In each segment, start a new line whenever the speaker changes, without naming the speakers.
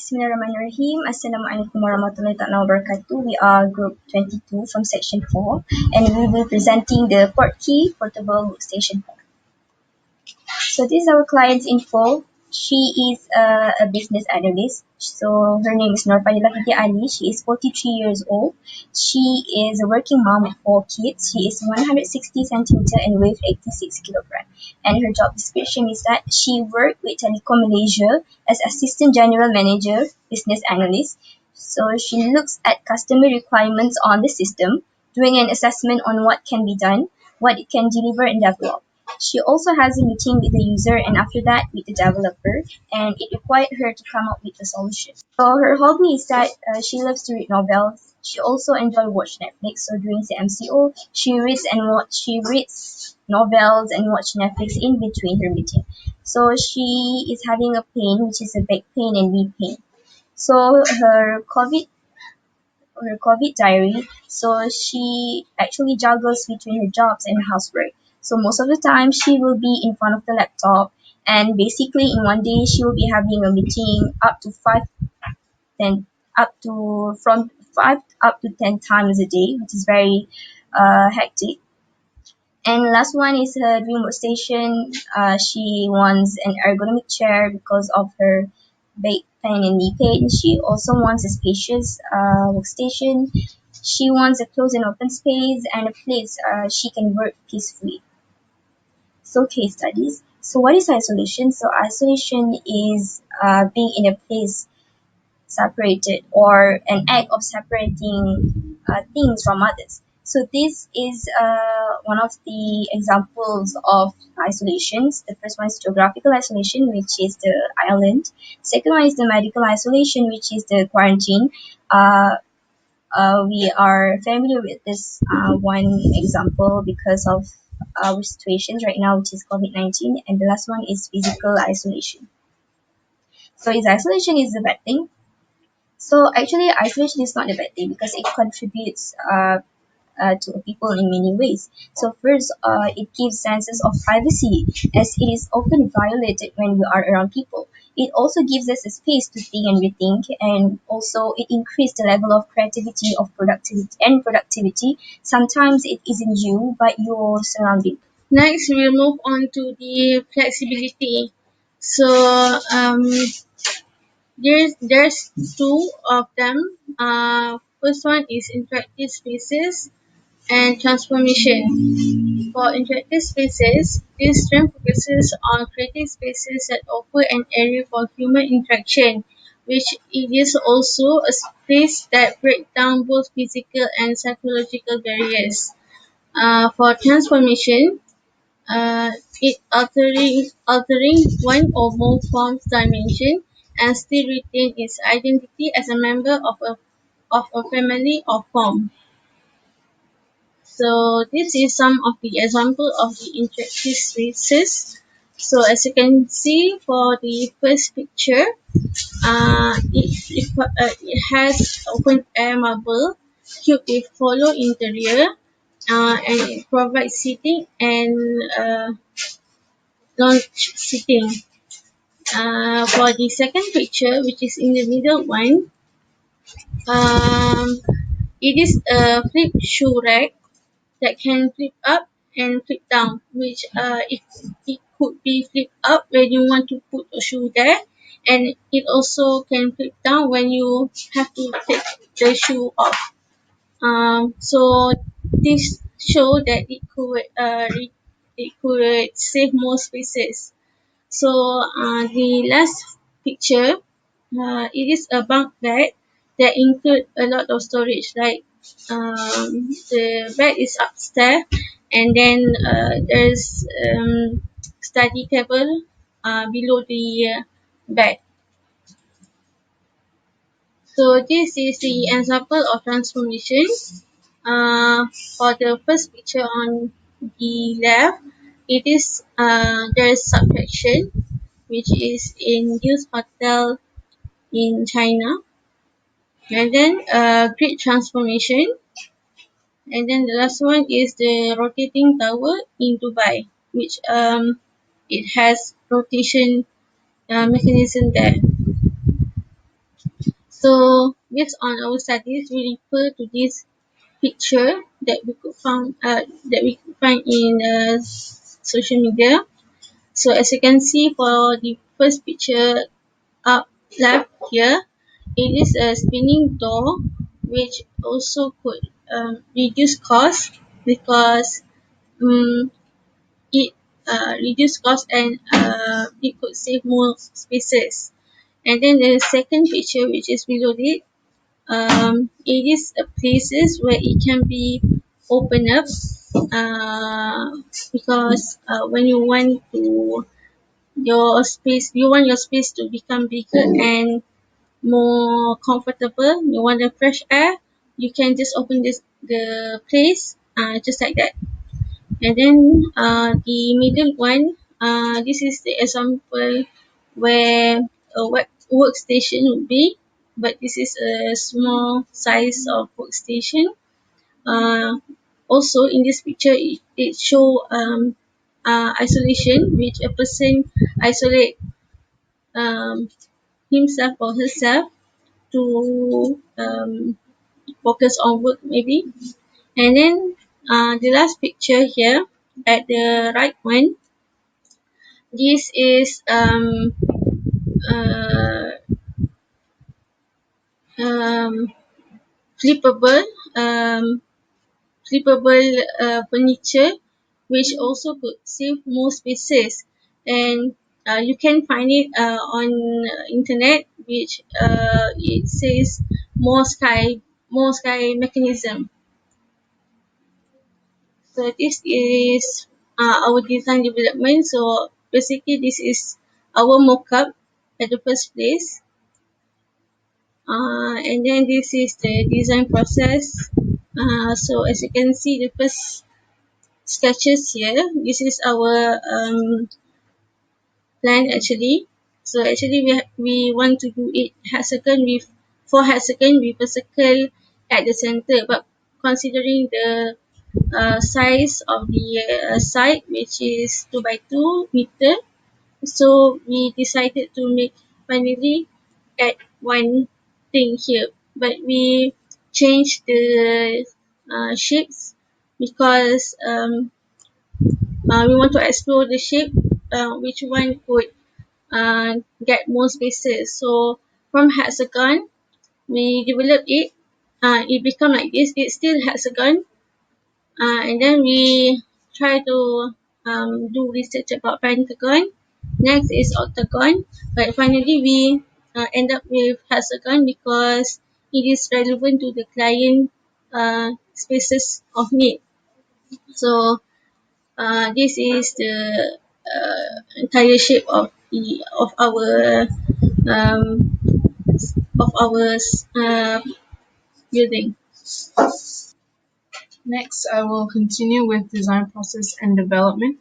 Bismillahirrahmanirrahim. Assalamualaikum warahmatullahi wabarakatuh. We are group 22 from section 4 and we will be presenting the Portkey portable workstation. So this is our client's info. She is a business analyst. So her name is Norfadila Binti Ali. She is 43 years old. She is a working mom with 4 kids. She is 160 centimeter and weighs 86 kilogram. And her job description is that she worked with Telecom Malaysia as assistant general manager, business analyst. So she looks at customer requirements on the system, doing an assessment on what can be done, what it can deliver and develop. She also has a meeting with the user and after that with the developer, and it required her to come up with a solution. So her hobby is that she loves to read novels. She also enjoys watch Netflix. So during the MCO, she reads novels and watch Netflix in between her meeting. So she is having a pain, which is a back pain and knee pain. So her COVID diary. So she actually juggles between her jobs and housework. So most of the time she will be in front of the laptop and basically in one day she will be having a meeting up to then up to from 5 up to 10 times a day, which is very hectic. And last one is her dream workstation. She wants an ergonomic chair because of her back pain and knee pain. She also wants a spacious workstation. She wants a closed and open space and a place she can work peacefully. So case studies. So what is isolation? So isolation is being in a place separated or an act of separating things from others. So this is one of the examples of isolations. The first one is geographical isolation, which is the island. Second one is the medical isolation, which is the quarantine. Uh, we are familiar with this one example because of our situations right now, which is COVID-19. And the last one is physical isolation. So is isolation is a bad thing? So actually, isolation is not a bad thing because it contributes to people in many ways. So first, it gives senses of privacy as it is often violated when we are around people. It also gives us a space to think and rethink, and also it increases the level of creativity, of productivity. Sometimes it isn't you, but your surrounding.
Next, we'll move on to the flexibility. So there's two of them. First one is interactive spaces and transformation. For interactive spaces, this trend focuses on creating spaces that offer an area for human interaction, which it is also a space that breaks down both physical and psychological barriers. For transformation, uh, it altering one or more forms dimension and still retain its identity as a member of a family or form. So this is some of the example of the interactive spaces. So as you can see for the first picture, it has open air marble cubed with hollow interior, and it provides seating and lounge seating. For the second picture, which is in the middle one, um, it is a flip shoe rack that can flip up and flip down, which it could be flipped up when you want to put a shoe there, and it also can flip down when you have to take the shoe off. So this show that it could save more spaces. So the last picture, it is a bunk bed that include a lot of storage. Like the bed is upstairs, and then there's study table below the bed. So this is the example of transformation. For the first picture on the left, it is there is subtraction, which is in used hotel in China, and then grid transformation, and then the last one is the rotating tower in Dubai, which it has rotation mechanism there. So based on our studies, we refer to this picture that we could find in social media. So as you can see for the first picture up left here, it is a spinning door which also could reduce cost because um, it reduce cost and it could save more spaces. And then the second picture which is below it, it is a places where it can be opened up because when you want to you want your space to become bigger and more comfortable, you want the fresh air, you can just open the place just like that. And then the middle one, this is the example where a workstation would be, but this is a small size of workstation. uh, Also in this picture it show isolation, which a person isolate um, himself or herself to focus on work maybe. And then the last picture here at the right one, this is uh, um, flippable um, furniture, which also could save more spaces. And you can find it on internet, which it says more sky mechanism. So this is our design development. So basically, this is our mock-up at the first place. And then this is the design process. So as you can see, the first sketches here. This is our plan actually. So actually we want to do it hexagon with 4 hexagon with a circle at the center. But considering the size of the site, which is 2 by 2 meter, so we decided to make finally add one thing here. But we changed the shapes because we want to explore the shape, which one could get more spaces. So from hexagon, we develop it. It become like this. It's still hexagon, and then we try to do research about pentagon. Next is octagon, but finally we end up with hexagon because it is relevant to the client spaces of need. So this is the entire shape um, of our building.
Next, I will continue with design process and development.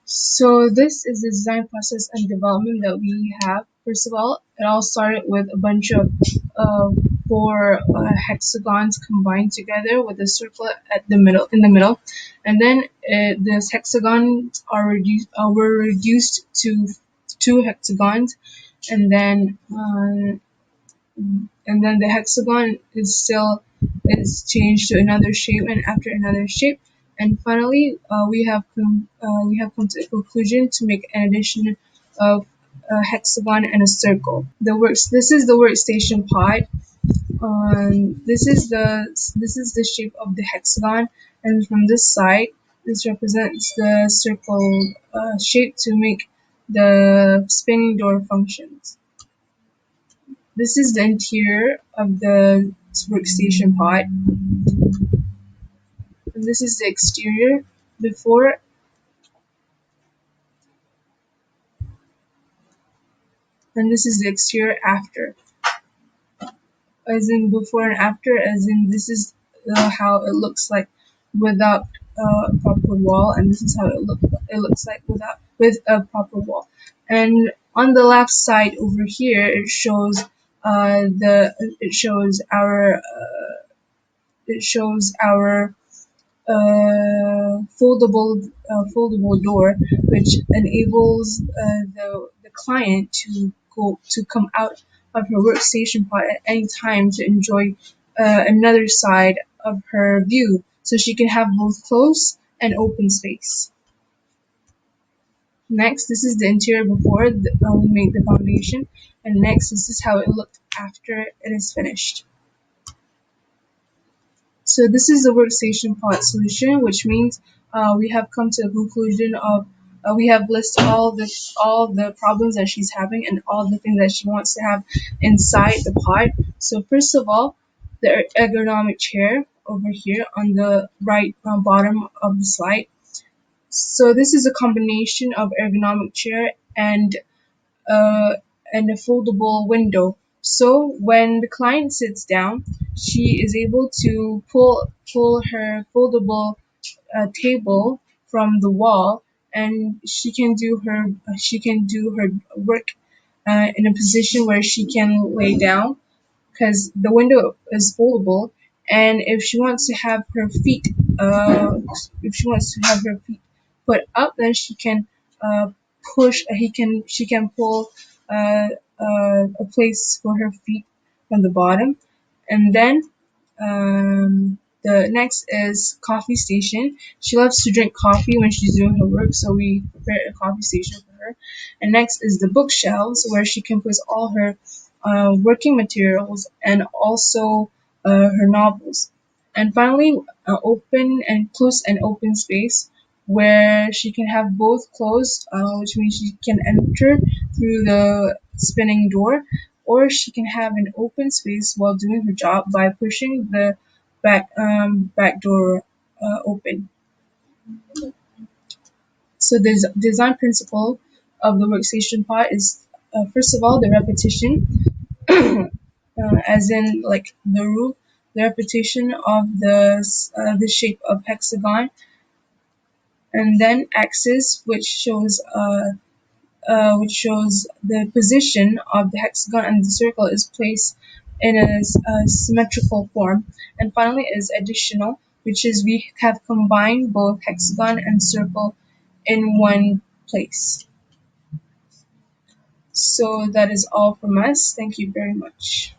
So this is the design process and development that we have. First of all, it all started with a bunch of uh, four hexagons combined together with a circle at the middle, in the middle, and then these hexagons were reduced to two hexagons, and then the hexagon is changed to another shape and after another shape, and finally we have come to a conclusion to make an addition of a hexagon and a circle. This is the workstation pod. This is the shape of the hexagon, and from this side this represents the circle shape to make the spinning door functions. This is the interior of the workstation pod, and this is the exterior before, and this is the exterior after. As in before and after, as in this is how it looks like without a proper wall, and this is how it looks like with a proper wall. And on the left side over here, it shows our foldable door, which enables the client to come out of her workstation pot at any time to enjoy another side of her view, so she can have both closed and open space. Next, this is the interior before we made the foundation, and next, this is how it looked after it is finished. So this is the workstation pot solution, which means we have come to the conclusion of we have listed all the problems that she's having and all the things that she wants to have inside the pot. So first of all, the ergonomic chair over here on the right bottom of the slide. So this is a combination of ergonomic chair uh, and a foldable window. So when the client sits down, she is able to pull her foldable table from the wall, and she can do her work in a position where she can lay down, because the window is foldable. And if she wants to have her feet put up, then she can she can pull uh, a place for her feet from the bottom. And then the next is coffee station. She loves to drink coffee when she's doing her work, so we prepared a coffee station for her. And next is the bookshelves, where she can put all her working materials and also her novels. And finally, open and close and open space, where she can have both closed, which means she can enter through the spinning door, or she can have an open space while doing her job by pushing the back door open. So the design principle of the workstation pot is first of all the repetition, as in like the repetition of the shape of hexagon, and then axis, which shows the position of the hexagon, and the circle is placed in a symmetrical form. And finally is additional, which is we have combined both hexagon and circle in one place. So that is all from us. Thank you very much.